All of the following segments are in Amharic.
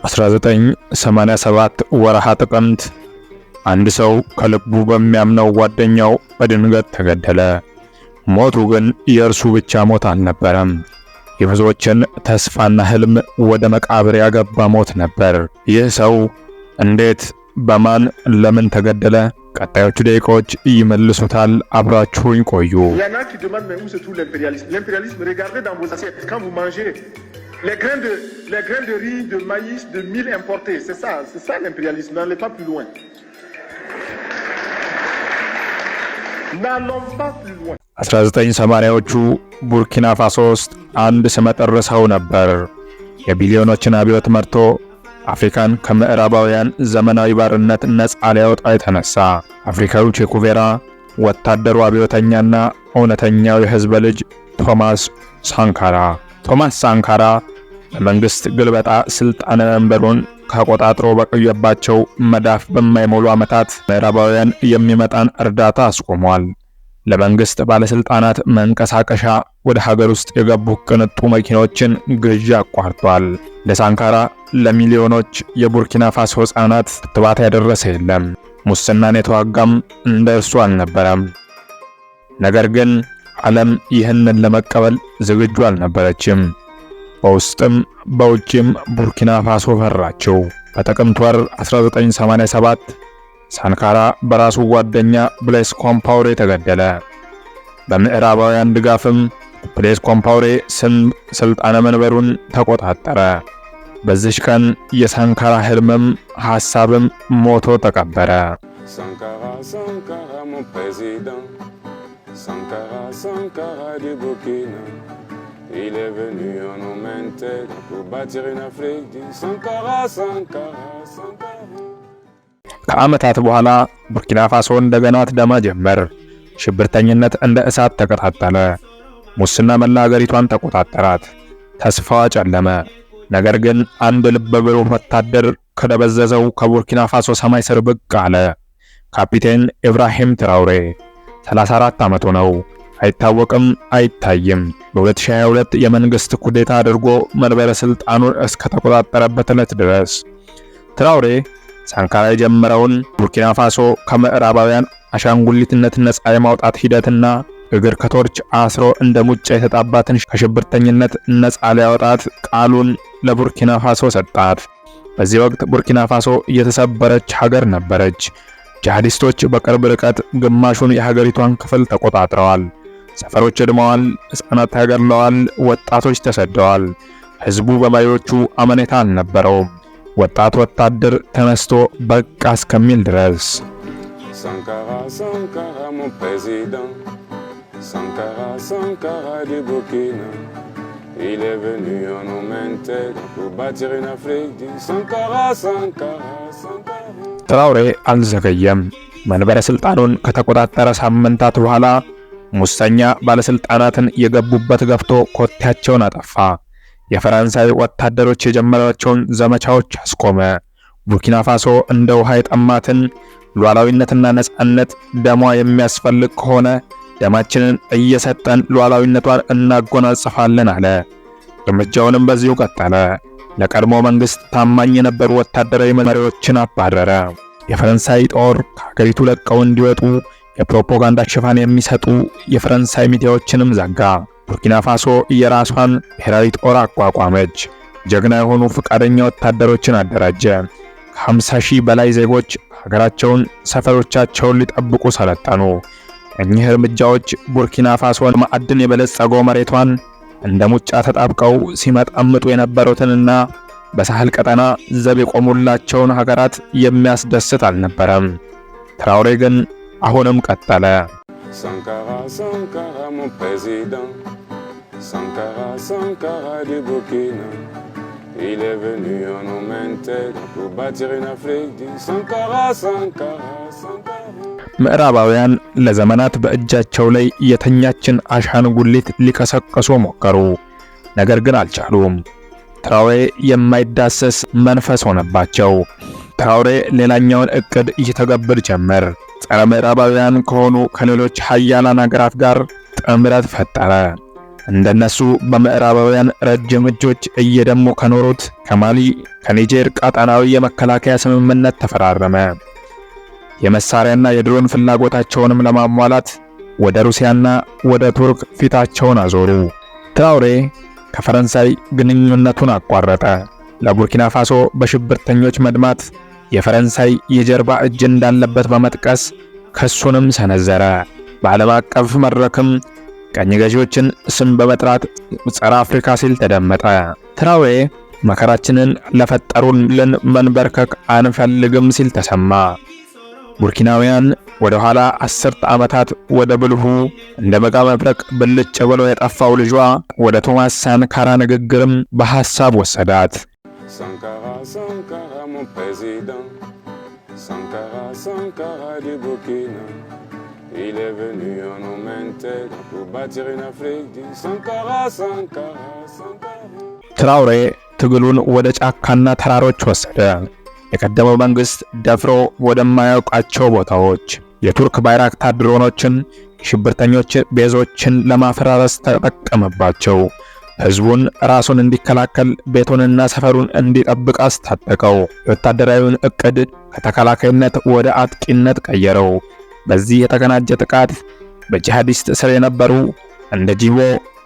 1987 ወርሃ ጥቅምት አንድ ሰው ከልቡ በሚያምነው ጓደኛው በድንገት ተገደለ። ሞቱ ግን የእርሱ ብቻ ሞት አልነበረም። የብዙዎችን ተስፋና ህልም ወደ መቃብር ያገባ ሞት ነበር። ይህ ሰው እንዴት፣ በማን፣ ለምን ተገደለ? ቀጣዮቹ ደቂቃዎች ይመልሱታል። አብራችሁኝ ቆዩ። Les grains de riz, de maïs, de mil importés, c'est ça l'impérialisme, n'allez pas plus loin. N'allons pas plus loin. 1980ዎቹ ቡርኪና ፋሶ ውስጥ አንድ ስመጥር ሰው ነበር። የቢሊዮኖችን አብዮት መርቶ አፍሪካን ከምዕራባውያን ዘመናዊ ባርነት ነፃ ሊያወጣ የተነሳ አፍሪካዊ ቼኩቬራ፣ ወታደሩ አብዮተኛና እውነተኛው የህዝብ ልጅ ቶማስ ሳንካራ። ቶማስ ሳንካራ በመንግስት ግልበጣ ስልጣነ መንበሩን ከቆጣጥሮ በቆየባቸው መዳፍ በማይሞሉ ዓመታት ምዕራባውያን የሚመጣን እርዳታ አስቆሟል። ለመንግስት ባለስልጣናት መንቀሳቀሻ ወደ ሀገር ውስጥ የገቡ ቅንጡ መኪኖችን ግዢ አቋርጧል። ለሳንካራ ለሚሊዮኖች የቡርኪና ፋሶ ህፃናት ክትባት ያደረሰ የለም። ሙስናን የተዋጋም እንደ እርሱ አልነበረም። ነገር ግን ዓለም ይህንን ለመቀበል ዝግጁ አልነበረችም። በውስጥም በውጭም ቡርኪና ፋሶ ፈራቸው። በጥቅምት ወር 1987 ሳንካራ በራሱ ጓደኛ ብሌስ ኮምፓውሬ ተገደለ። በምዕራባውያን ድጋፍም ብሌስ ኮምፓውሬ ስልጣነ መንበሩን ተቆጣጠረ። በዚህ ቀን የሳንካራ ህልምም ሐሳብም ሞቶ ተቀበረ። Sankara du Burkina, il est venu en nos mains tête pour bâtir une Afrique du Sankara. ከዓመታት በኋላ ቡርኪና ፋሶ እንደገና ትደማ ጀመር። ሽብርተኝነት እንደ እሳት ተቀጣጠለ። ሙስና መላ አገሪቷን ተቆጣጠራት። ተስፋዋ ጨለመ። ነገር ግን አንድ ልበ ብሩህ ወታደር ከደበዘዘው ከቡርኪና ፋሶ ሰማይ ስር ብቅ አለ። ካፒቴን ኢብራሂም ትራውሬ 34 ዓመቱ ነው። አይታወቅም፣ አይታይም። በ2022 የመንግስት ኩዴታ አድርጎ መንበረ ስልጣኑን እስከ ተቆጣጠረበት ዕለት ድረስ ትራውሬ ሳንካራ የጀመረውን ቡርኪና ፋሶ ከምዕራባውያን አሻንጉሊትነት ነፃ የማውጣት ሂደትና እግር ከቶርች አስሮ እንደ ሙጫ የተጣባትን ከሽብርተኝነት ነፃ ሊያወጣት ቃሉን ለቡርኪና ፋሶ ሰጣት። በዚህ ወቅት ቡርኪና ፋሶ እየተሰበረች ሀገር ነበረች። ጂሃዲስቶች በቅርብ ርቀት ግማሹን የሀገሪቷን ክፍል ተቆጣጥረዋል። ሰፈሮች ወድመዋል፣ ሕፃናት ተገድለዋል፣ ወጣቶች ተሰደዋል። ህዝቡ በመሪዎቹ አመኔታ አልነበረውም። ወጣት ወታደር ተነስቶ በቃ እስከሚል ድረስ Sankara mon président, Sankara du Burkina, il est venu en nos mains tête pour bâtir une Afrique du Sankara. ትራውሬ አልዘገየም። መንበረ ስልጣኑን ከተቆጣጠረ ሳምንታት በኋላ ሙሰኛ ባለስልጣናትን የገቡበት ገብቶ ኮቴያቸውን አጠፋ። የፈረንሳይ ወታደሮች የጀመሯቸውን ዘመቻዎች አስቆመ። ቡርኪና ፋሶ እንደ ውሃ የጠማትን ሉዓላዊነትና ነጻነት ደሟ የሚያስፈልግ ከሆነ ደማችንን እየሰጠን ሉዓላዊነቷን እናጎናጽፋለን አለ። እርምጃውንም በዚሁ ቀጠለ። ለቀድሞ መንግስት ታማኝ የነበሩ ወታደራዊ መሪዎችን አባረረ። የፈረንሳይ ጦር ከሀገሪቱ ለቀው እንዲወጡ የፕሮፓጋንዳ ሽፋን የሚሰጡ የፈረንሳይ ሚዲያዎችንም ዘጋ። ቡርኪና ፋሶ የራሷን ብሔራዊ ጦር አቋቋመች። ጀግና የሆኑ ፈቃደኛ ወታደሮችን አደራጀ። ከ50,000 በላይ ዜጎች ሀገራቸውን፣ ሰፈሮቻቸውን ሊጠብቁ ሰለጠኑ። እኚህ እርምጃዎች ቡርኪና ፋሶን ማዕድን የበለጸገው መሬቷን እንደ ሙጫ ተጣብቀው ሲመጣምጡ የነበሩትንና በሳህል ቀጠና ዘብ የቆሙላቸውን ሀገራት የሚያስደስት አልነበረም። ትራውሬ ግን አሁንም ቀጠለ። Sankara mon président, Sankara du Burkina, il est venu en nos mains tête pour bâtir une Afrique du Sankara. ምዕራባውያን ለዘመናት በእጃቸው ላይ የተኛችን አሻንጉሊት ሊከሰከሱ ሞከሩ። ነገር ግን አልቻሉም። ትራውሬ የማይዳሰስ መንፈስ ሆነባቸው። ትራውሬ ሌላኛውን እቅድ እየተገበር ጀመር። ጸረ ምዕራባውያን ከሆኑ ከሌሎች ሀያላን ሀገራት ጋር ጥምረት ፈጠረ። እንደነሱ በምዕራባውያን ረጅም እጆች እየደሙ ከኖሩት ከማሊ ከኒጀር ቀጠናዊ የመከላከያ ስምምነት ተፈራረመ። የመሳሪያና የድሮን ፍላጎታቸውንም ለማሟላት ወደ ሩሲያና ወደ ቱርክ ፊታቸውን አዞሩ። ትራውሬ ከፈረንሳይ ግንኙነቱን አቋረጠ። ለቡርኪና ፋሶ በሽብርተኞች መድማት የፈረንሳይ የጀርባ እጅ እንዳለበት በመጥቀስ ክሱንም ሰነዘረ። በዓለም አቀፍ መድረክም ቀኝ ገዢዎችን ስም በመጥራት ጸረ አፍሪካ ሲል ተደመጠ። ትራውሬ መከራችንን ለፈጠሩልን መንበርከክ አንፈልግም ሲል ተሰማ። ቡርኪናውያን ወደ ኋላ 10 ዓመታት ወደ ብልሁ እንደ በጋ መብረቅ ብልጭ ብሎ የጠፋው ልጇ ወደ ቶማስ ሳንካራ ንግግርም በሐሳብ ወሰዳት። Sankara, Sankara, mon président. Sankara, Sankara du Burkina. Il est venu en homme intègre pour bâtir une Afrique du Sankara, Sankara, Sankara. ትራውሬ ትግሉን ወደ ጫካና ተራሮች ወሰደ። የቀደመው መንግስት ደፍሮ ወደማያውቃቸው ቦታዎች የቱርክ ባይራክታር ድሮኖችን የሽብርተኞች ቤዞችን ለማፈራረስ ተጠቀመባቸው። ህዝቡን ራሱን እንዲከላከል ቤቱንና ሰፈሩን እንዲጠብቅ አስታጠቀው። የወታደራዊውን እቅድ ከተከላካይነት ወደ አጥቂነት ቀየረው። በዚህ የተቀናጀ ጥቃት በጂሃዲስት ስር የነበሩ እንደ ጂቦ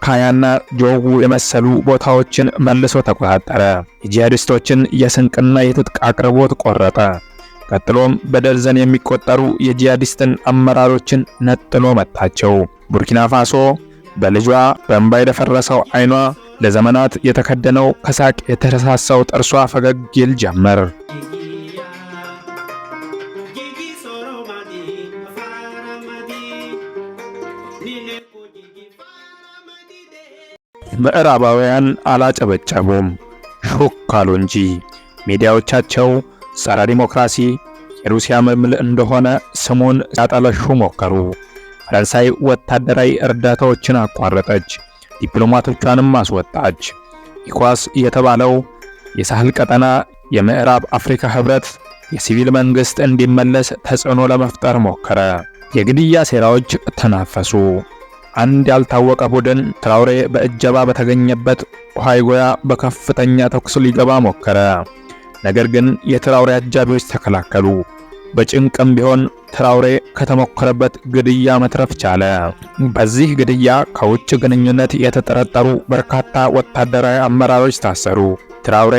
ካያና ጆጉ የመሰሉ ቦታዎችን መልሶ ተቆጣጠረ። የጂሃዲስቶችን የስንቅና የትጥቅ አቅርቦት ቆረጠ። ቀጥሎም በደርዘን የሚቆጠሩ የጂሃዲስትን አመራሮችን ነጥሎ መታቸው። ቡርኪና ፋሶ በልጇ በእንባ የደፈረሰው አይኗ ለዘመናት የተከደነው ከሳቅ የተረሳሳው ጥርሷ ፈገግ ይል ጀመር። ምዕራባውያን አላጨበጨቡም፣ ሹክ አሉ እንጂ። ሚዲያዎቻቸው ጸረ ዲሞክራሲ የሩሲያ ምልምል እንደሆነ ስሙን ያጠለሹ ሞከሩ። ፈረንሳይ ወታደራዊ እርዳታዎችን አቋረጠች፣ ዲፕሎማቶቿንም አስወጣች። ኢኳስ የተባለው የሳህል ቀጠና የምዕራብ አፍሪካ ህብረት የሲቪል መንግስት እንዲመለስ ተጽዕኖ ለመፍጠር ሞከረ። የግድያ ሴራዎች ተናፈሱ። አንድ ያልታወቀ ቡድን ትራውሬ በእጀባ በተገኘበት ሃይጎያ በከፍተኛ ተኩስ ሊገባ ሞከረ። ነገር ግን የትራውሬ አጃቢዎች ተከላከሉ። በጭንቅም ቢሆን ትራውሬ ከተሞከረበት ግድያ መትረፍ ቻለ። በዚህ ግድያ ከውጭ ግንኙነት የተጠረጠሩ በርካታ ወታደራዊ አመራሮች ታሰሩ። ትራውሬ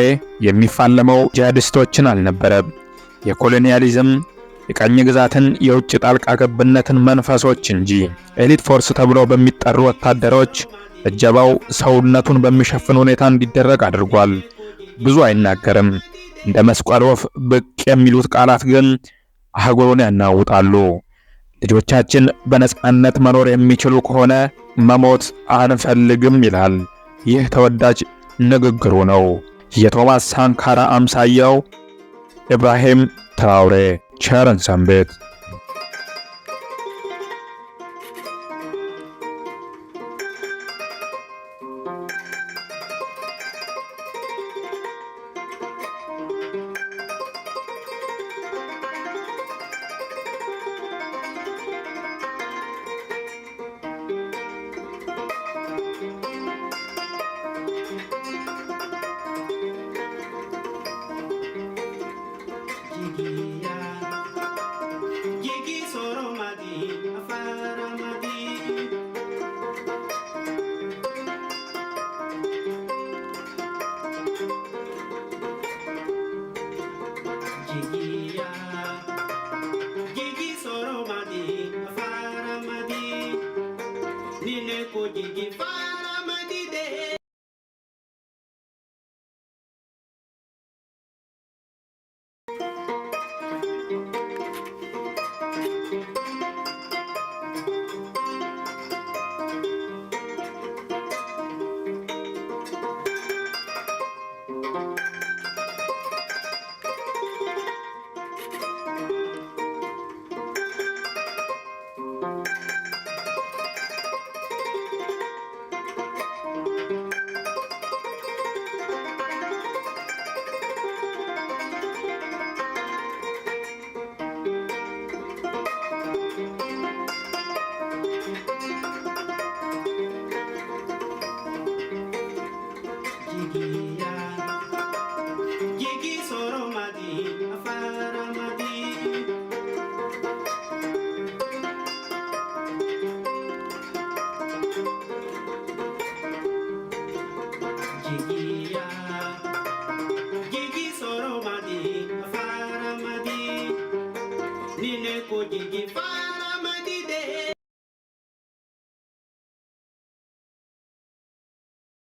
የሚፋለመው ጂሃዲስቶችን አልነበረም፣ የኮሎኒያሊዝም የቀኝ ግዛትን የውጭ ጣልቃ ገብነትን መንፈሶች እንጂ። ኤሊት ፎርስ ተብሎ በሚጠሩ ወታደሮች እጀባው ሰውነቱን በሚሸፍን ሁኔታ እንዲደረግ አድርጓል። ብዙ አይናገርም። እንደ መስቀል ወፍ ብቅ የሚሉት ቃላት ግን አህጉሩን ያናውጣሉ። ልጆቻችን በነጻነት መኖር የሚችሉ ከሆነ መሞት አንፈልግም ይላል። ይህ ተወዳጅ ንግግሩ ነው። የቶማስ ሳንካራ አምሳያው ኢብራሂም ትራውሬ። ቸርን ሰንብት።